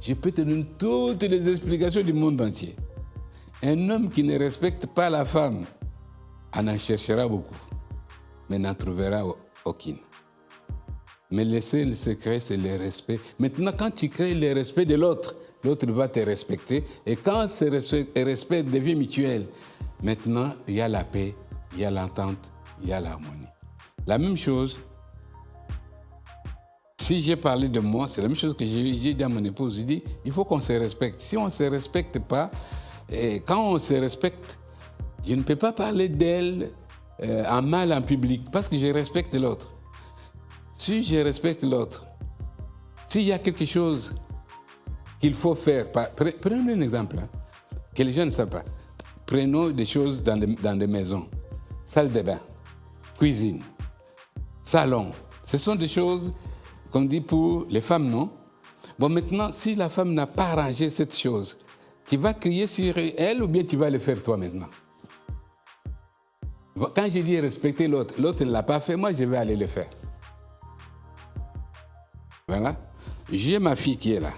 Je peux te donner toutes les explications du monde entier. Un homme qui ne respecte pas la femme en cherchera beaucoup, mais n'en trouvera aucune. Mais le seul secret, c'est le respect. Maintenant, quand tu crées le respect de l'autre, l'autre va te respecter. Et quand ce respect devient mutuel, maintenant, il y a la paix, il y a l'entente, il y a l'harmonie. La même chose, si j'ai parlé de moi, c'est la même chose que j'ai dit à mon épouse. J'ai dit, il faut qu'on se respecte. Si on ne se respecte pas, et quand on se respecte, je ne peux pas parler d'elle en mal en public parce que je respecte l'autre. Si je respecte l'autre, s'il y a quelque chose qu'il faut faire, prenons un exemple que les gens ne savent pas. Prenons des choses dans des maisons, salle de bain, cuisine, salon. Ce sont des choses qu'on dit pour les femmes, non? Bon, maintenant, si la femme n'a pas arrangé cette chose, tu vas crier sur elle ou bien tu vas le faire toi maintenant? Quand je dis respecter l'autre, l'autre ne l'a pas fait, moi je vais aller le faire. Voilà. J'ai ma fille qui est là.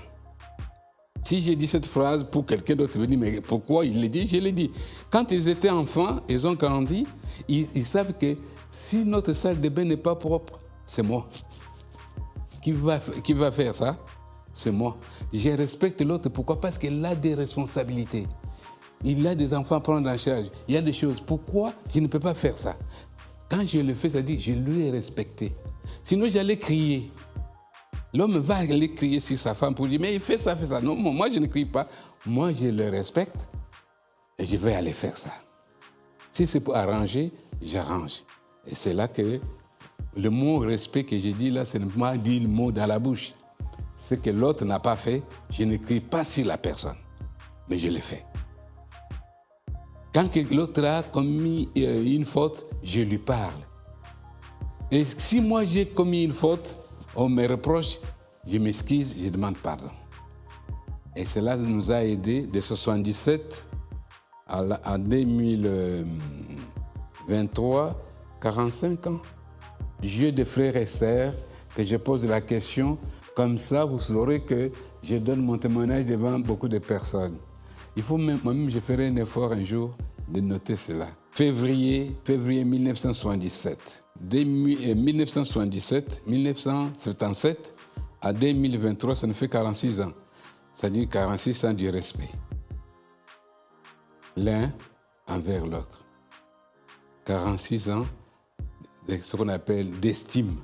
Si j'ai dit cette phrase pour quelqu'un d'autre, il me dit, mais pourquoi il l'a dit? Je l'ai dit. Quand ils étaient enfants, ils ont grandi, ils savent que si notre salle de bain n'est pas propre, c'est moi. Qui va faire ça? C'est moi. Je respecte l'autre. Pourquoi? Parce qu'il a des responsabilités. Il a des enfants à prendre en charge. Il y a des choses. Pourquoi je ne peux pas faire ça? Quand je le fais, ça dit, je lui ai respecté. Sinon, j'allais crier. L'homme va aller crier sur sa femme pour dire, mais il fait ça, fait ça. Non, moi, je ne crie pas. Moi, je le respecte et je vais aller faire ça. Si c'est pour arranger, j'arrange. Et c'est là que le mot respect que j'ai dit là, c'est ne pas dire le mot dans la bouche. Ce que l'autre n'a pas fait, je ne crie pas sur la personne, mais je le fais. Quand l'autre a commis une faute, je lui parle. Et si moi j'ai commis une faute, on me reproche, je m'excuse, je demande pardon. Et cela nous a aidés de 1977 à 2023, 45 ans. Jeu de frères et sœurs, que je pose la question, comme ça vous saurez que je donne mon témoignage devant beaucoup de personnes. Il faut moi-même, je ferai un effort un jour de noter cela. Février 1977. De 1977 à 2023, ça nous fait 46 ans. C'est-à-dire 46 ans du respect. L'un envers l'autre. 46 ans de ce qu'on appelle d'estime.